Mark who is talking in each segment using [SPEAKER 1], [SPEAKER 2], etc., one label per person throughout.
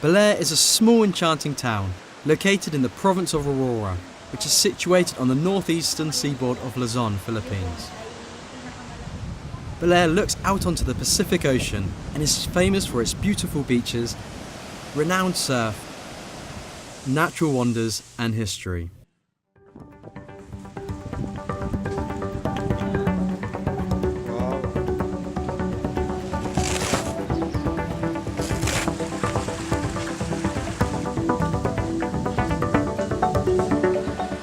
[SPEAKER 1] BALER is a small enchanting town located in the province of AURORA, which is situated on the northeastern seaboard of Luzon, Philippines. BALER looks out onto the Pacific Ocean and is famous for its beautiful beaches, renowned surf, natural wonders and history.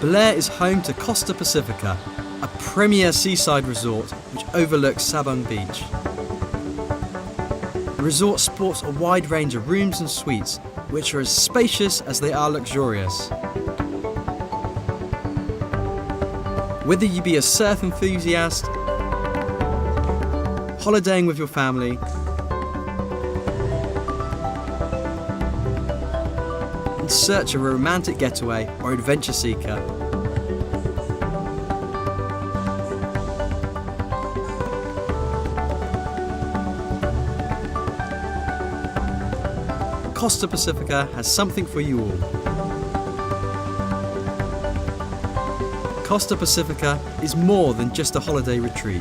[SPEAKER 1] BALER is home to COSTA PACIFICA, a premier seaside resort which overlooks SABANG beach. The resort sports a wide range of rooms and suites, which are as spacious as they are luxurious. Whether you be a surf enthusiast, holidaying with your family, in search of a romantic getaway or adventure seeker, COSTA PACIFICA has something for you all. COSTA PACIFICA is more than just a holiday retreat.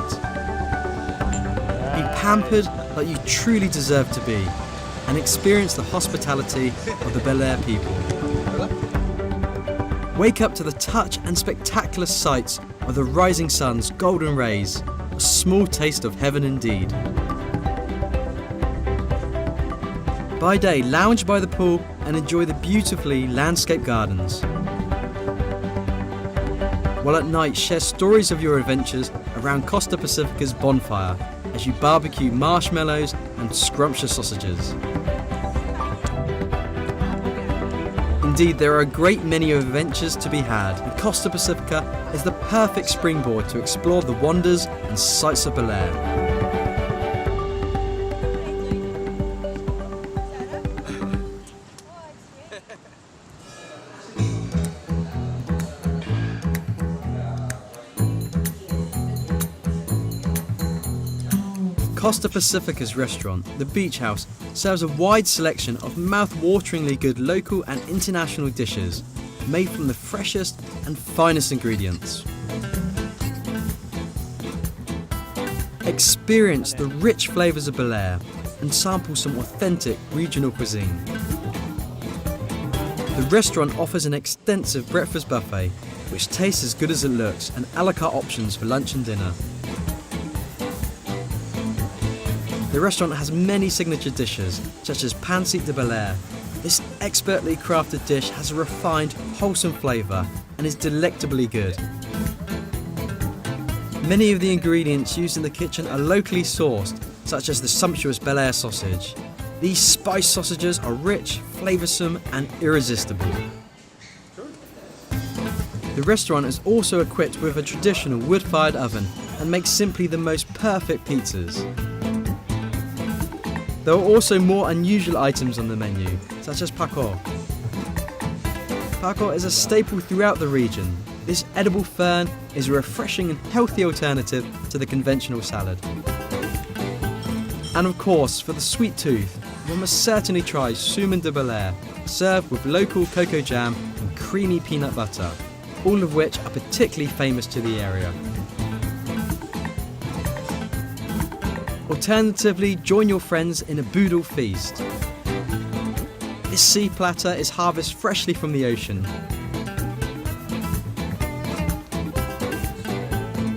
[SPEAKER 1] Be pampered like you truly deserve to be and experience the hospitality of the BALER people. Wake up to the touch and spectacular sights of the rising sun's golden rays, a small taste of heaven indeed. By day, lounge by the pool and enjoy the beautifully landscaped gardens. While at night, share stories of your adventures around COSTA PACIFICA's bonfire as you barbecue marshmallows and scrumptious sausages. Indeed, there are a great many adventures to be had, and COSTA PACIFICA is the perfect springboard to explore the wonders and sights of BALER. COSTA PACIFICA's restaurant, The Beach House, serves a wide selection of mouth-wateringly good local and international dishes made from the freshest and finest ingredients. Experience the rich flavours of BALER and sample some authentic regional cuisine. The restaurant offers an extensive breakfast buffet which tastes as good as it looks, and a la carte options for lunch and dinner. The restaurant has many signature dishes, such as pancit de BALER. This expertly crafted dish has a refined, wholesome flavour and is delectably good. Many of the ingredients used in the kitchen are locally sourced, such as the sumptuous BALER sausage. These spiced sausages are rich, flavoursome and irresistible. The restaurant is also equipped with a traditional wood-fired oven and makes simply the most perfect pizzas. There are also more unusual items on the menu, such as pako. Pako is a staple throughout the region. This edible fern is a refreshing and healthy alternative to the conventional salad. And of course, for the sweet tooth, one must certainly try suman de BALER, served with local cocoa jam and creamy peanut butter, all of which are particularly famous to the area. Alternatively, join your friends in a boodle feast. This sea platter is harvested freshly from the ocean.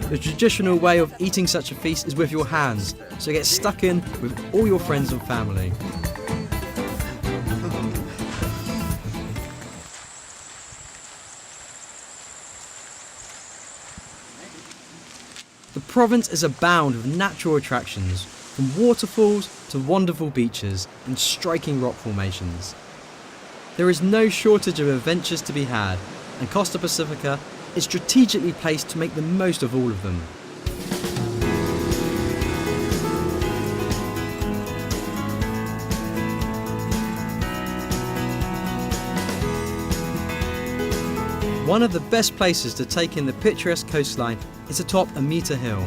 [SPEAKER 1] The traditional way of eating such a feast is with your hands, so get stuck in with all your friends and family. The province is abound with natural attractions, from waterfalls to wonderful beaches and striking rock formations. There is no shortage of adventures to be had, and COSTA PACIFICA is strategically placed to make the most of all of them. One of the best places to take in the picturesque coastline is atop Amita Hill.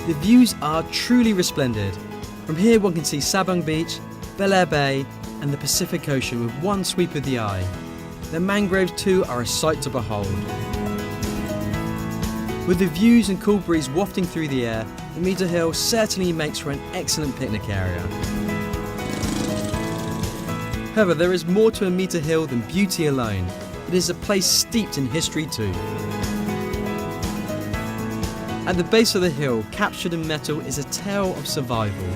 [SPEAKER 1] The views are truly resplendent. From here one can see Sabang Beach, BALER Bay, and the Pacific Ocean with one sweep of the eye. The mangroves too are a sight to behold. With the views and cool breeze wafting through the air, the Meter Hill certainly makes for an excellent picnic area. However, there is more to a Meter Hill than beauty alone. It is a place steeped in history too. At the base of the hill, captured in metal, is a tale of survival.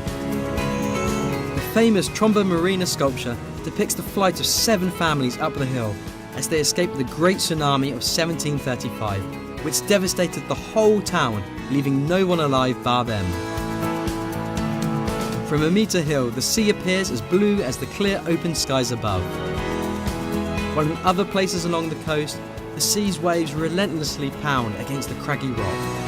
[SPEAKER 1] The famous Tromba Marina sculpture depicts the flight of 7 families up the hill as they escaped the Great Tsunami of 1735, which devastated the whole town, leaving no one alive bar them. From a Meter Hill, the sea appears as blue as the clear open skies above. While in other places along the coast, the sea's waves relentlessly pound against the craggy rock.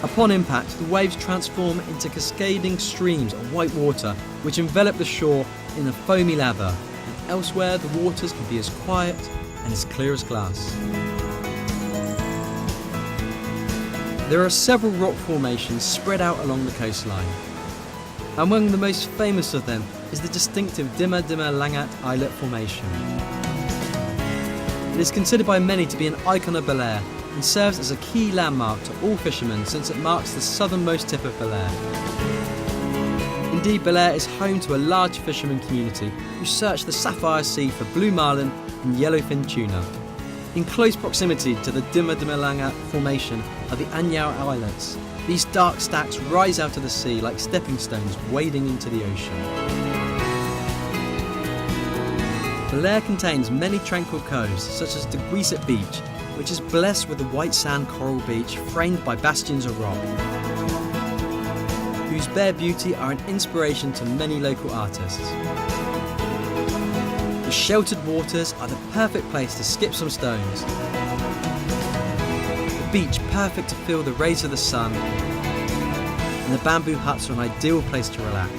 [SPEAKER 1] Upon impact, the waves transform into cascading streams of white water, which envelop the shore in a foamy lather, and elsewhere the waters can be as quiet and as clear as glass. There are several rock formations spread out along the coastline. Among the most famous of them is the distinctive Dimma Langat Islet Formation. It is considered by many to be an icon of BALER and serves as a key landmark to all fishermen since it marks the southernmost tip of BALER. Indeed, BALER is home to a large fisherman community who search the Sapphire Sea for blue marlin and yellowfin tuna. In close proximity to the Dimma Langat Formation are the Anyao Islets. These dark stacks rise out of the sea like stepping stones wading into the ocean. BALER contains many tranquil coves, such as the Guiset Beach, which is blessed with a white sand coral beach framed by bastions of rock, whose bare beauty are an inspiration to many local artists. The sheltered waters are the perfect place to skip some stones. The beach perfect to feel the rays of the sun, and the bamboo huts are an ideal place to relax.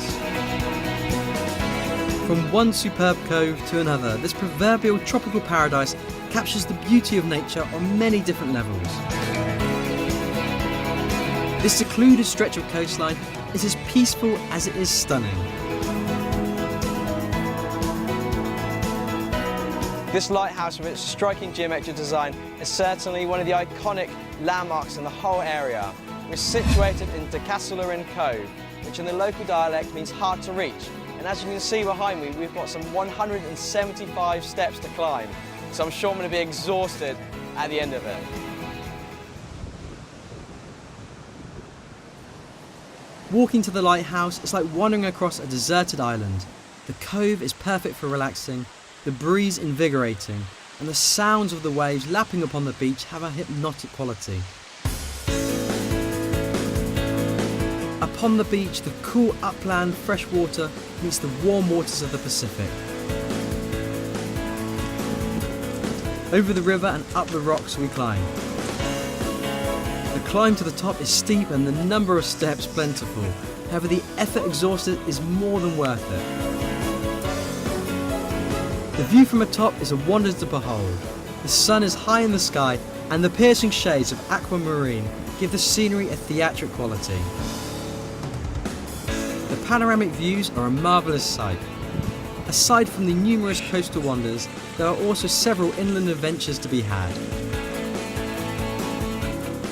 [SPEAKER 1] From one superb cove to another, this proverbial tropical paradise captures the beauty of nature on many different levels. This secluded stretch of coastline is as peaceful as it is stunning.
[SPEAKER 2] This lighthouse with its striking geometric design is certainly one of the iconic landmarks in the whole area. We're situated in Decasularin Cove, which in the local dialect means hard to reach. And as you can see behind me, we've got some 175 steps to climb. So I'm sure I'm going to be exhausted at the end of it.
[SPEAKER 1] Walking to the lighthouse is like wandering across a deserted island. The cove is perfect for relaxing, the breeze invigorating, and the sounds of the waves lapping upon the beach have a hypnotic quality. Upon the beach, the cool upland fresh water meets the warm waters of the Pacific. Over the river and up the rocks we climb. The climb to the top is steep and the number of steps plentiful. However, the effort exhausted is more than worth it. The view from atop is a wonder to behold. The sun is high in the sky and the piercing shades of aquamarine give the scenery a theatric quality. The panoramic views are a marvellous sight. Aside from the numerous coastal wonders, there are also several inland adventures to be had.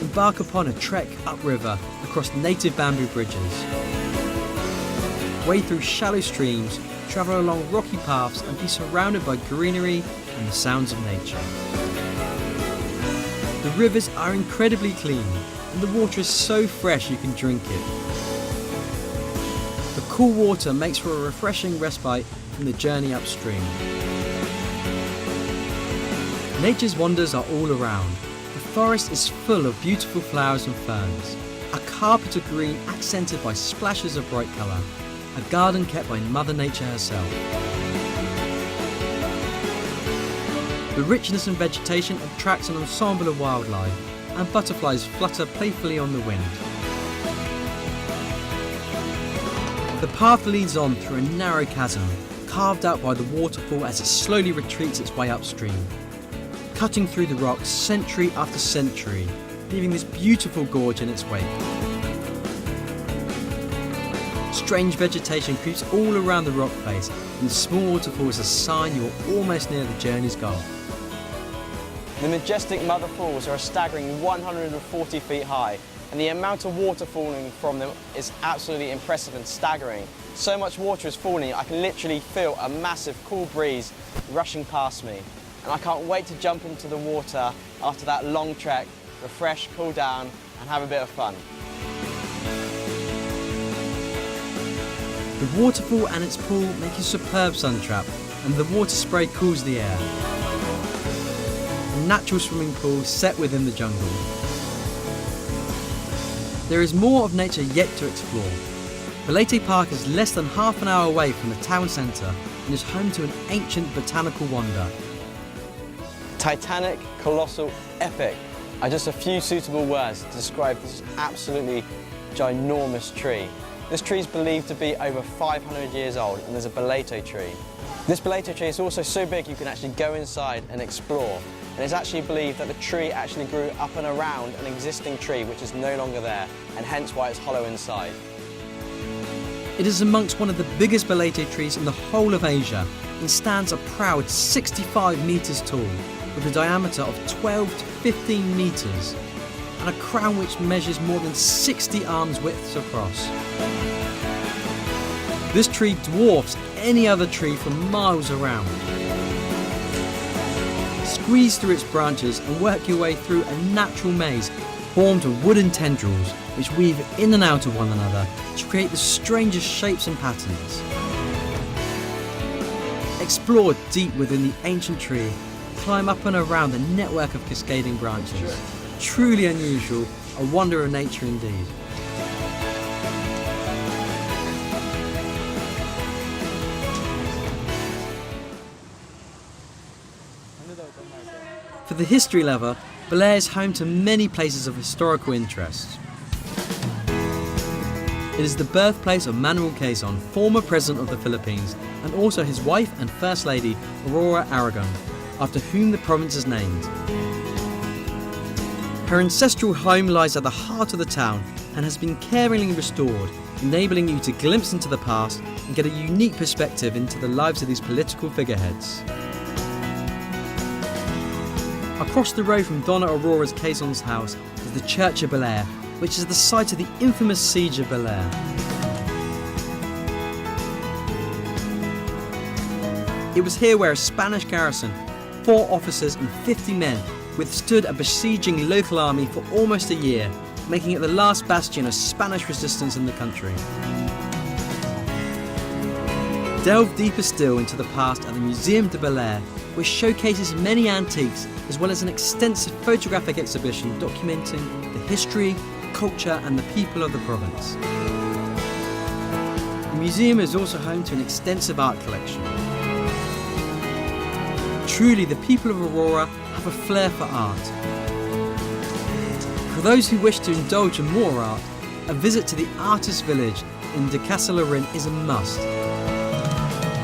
[SPEAKER 1] Embark upon a trek upriver across native bamboo bridges. Wade through shallow streams, travel along rocky paths and be surrounded by greenery and the sounds of nature. The rivers are incredibly clean and the water is so fresh you can drink it. The cool water makes for a refreshing respite from the journey upstream. Nature's wonders are all around. The forest is full of beautiful flowers and ferns, a carpet of green accented by splashes of bright colour, a garden kept by Mother Nature herself. The richness in vegetation attracts an ensemble of wildlife, and butterflies flutter playfully on the wind. The path leads on through a narrow chasm, carved out by the waterfall as it slowly retreats its way upstream, cutting through the rocks century after century, leaving this beautiful gorge in its wake. strange vegetation creeps all around the rock face, and the small waterfall is a sign you're almost near the journey's goal.
[SPEAKER 2] The majestic Mother Falls are a staggering 140 feet high, and the amount of water falling from them is absolutely impressive and staggering. So much water is falling, I can literally feel a massive cool breeze rushing past me. And I can't wait to jump into the water after that long trek, refresh, cool down, and have a bit of fun.
[SPEAKER 1] The waterfall and its pool make a superb sun trap, and the water spray cools the air. A natural swimming pool set within the jungle. There is more of nature yet to explore. Balete Park is less than half an hour away from the town centre and is home to an ancient botanical wonder.
[SPEAKER 2] Titanic, colossal, epic are just a few suitable words to describe this absolutely ginormous tree. This tree is believed to be over 500 years old, and there's a balete tree. This balete tree is also so big you can actually go inside and explore. And it's actually believed that the tree actually grew up and around an existing tree which is no longer there, and hence why it's hollow inside.
[SPEAKER 1] It is amongst one of the biggest balete trees in the whole of Asia and stands a proud 65 metres tall, with a diameter of 12 to 15 metres and a crown which measures more than 60 arms widths across. This tree dwarfs any other tree for miles around. Squeeze through its branches and work your way through a natural maze formed of wooden tendrils which weave in and out of one another to create the strangest shapes and patterns. Explore deep within the ancient tree, climb up and around the network of cascading branches. Truly unusual, a wonder of nature indeed. For the history lover, BALER is home to many places of historical interest. It is the birthplace of Manuel Quezon, former president of the Philippines, and also his wife and First Lady, Aurora Aragon, after whom the province is named. Her ancestral home lies at the heart of the town and has been caringly restored, enabling you to glimpse into the past and get a unique perspective into the lives of these political figureheads. Across the road from Donna Aurora's Quezon's house is the Church of BALER, which is the site of the infamous siege of BALER. It was here where a Spanish garrison, 4 officers and 50 men, withstood a besieging local army for almost a year, making it the last bastion of Spanish resistance in the country. Delve deeper still into the past at the Museum de BALER, which showcases many antiques as well as an extensive photographic exhibition documenting the history, culture and the people of the province. The museum is also home to an extensive art collection. Truly, the people of Aurora have a flair for art. For those who wish to indulge in more art, a visit to the Artist Village in De Casalarin is a must.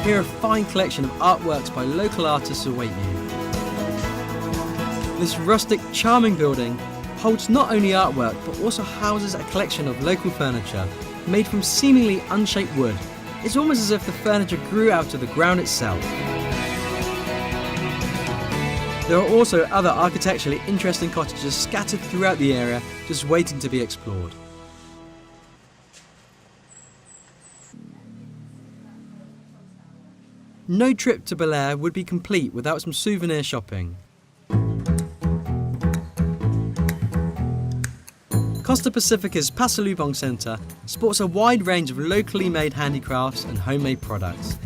[SPEAKER 1] Here a fine collection of artworks by local artists await you. This rustic, charming building holds not only artwork but also houses a collection of local furniture made from seemingly unshaped wood. It's almost as if the furniture grew out of the ground itself. There are also other architecturally interesting cottages scattered throughout the area, just waiting to be explored. No trip to BALER would be complete without some souvenir shopping. Costa Pacifica's Pasalubong Centre sports a wide range of locally made handicrafts and homemade products.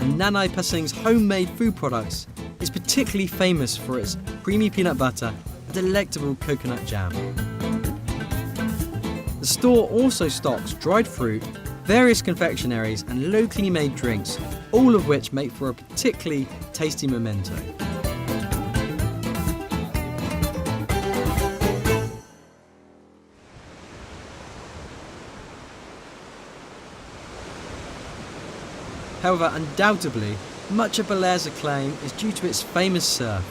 [SPEAKER 1] And Nanay Pasing's homemade food products is particularly famous for its creamy peanut butter and delectable coconut jam. The store also stocks dried fruit, various confectionaries and locally made drinks, all of which make for a particularly tasty memento. However, undoubtedly, much of BALER's acclaim is due to its famous surf.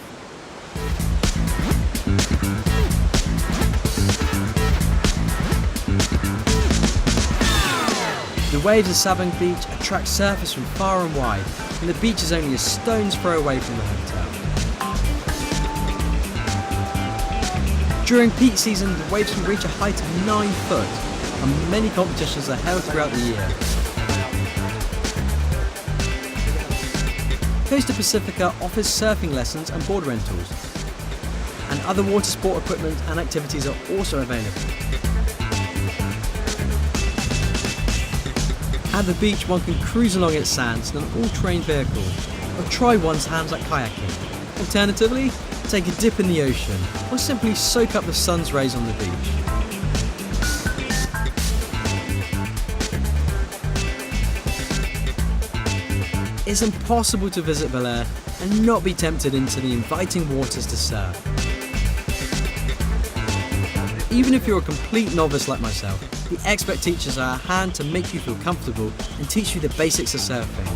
[SPEAKER 1] The waves of Sabang Beach attract surfers from far and wide, and the beach is only a stone's throw away from the hotel. During peak season, the waves can reach a height of 9 foot, and many competitions are held throughout the year. COSTA Pacifica offers surfing lessons and board rentals, and other water sport equipment and activities are also available. At the beach, one can cruise along its sands in an all-terrain vehicle, or try one's hands at kayaking. Alternatively, take a dip in the ocean, or simply soak up the sun's rays on the beach. It's impossible to visit BALER and not be tempted into the inviting waters to surf. Even if you're a complete novice like myself, the expert teachers are at hand to make you feel comfortable and teach you the basics of surfing.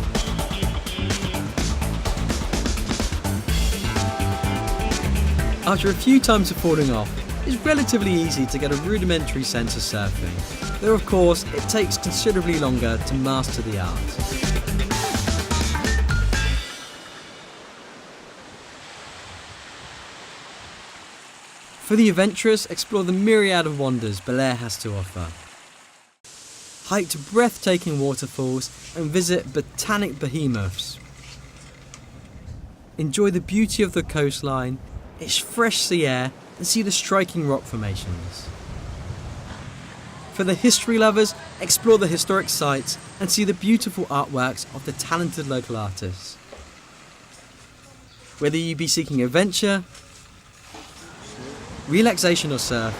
[SPEAKER 1] After a few times of falling off, it's relatively easy to get a rudimentary sense of surfing, though of course it takes considerably longer to master the art. For the adventurous, explore the myriad of wonders BALER has to offer. Hike to breathtaking waterfalls and visit botanic behemoths. Enjoy the beauty of the coastline, its fresh sea air, and see the striking rock formations. For the history lovers, explore the historic sites and see the beautiful artworks of the talented local artists. Whether you be seeking adventure, relaxation or surf,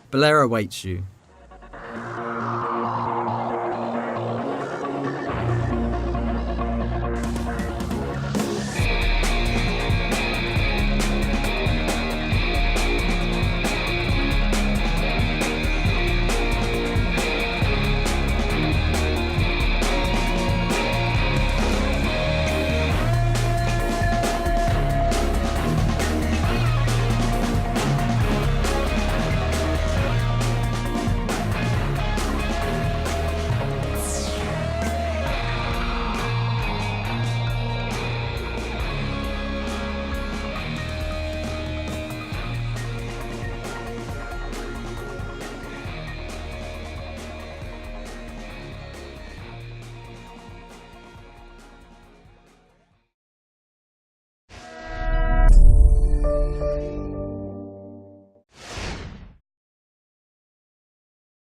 [SPEAKER 1] BALER awaits you.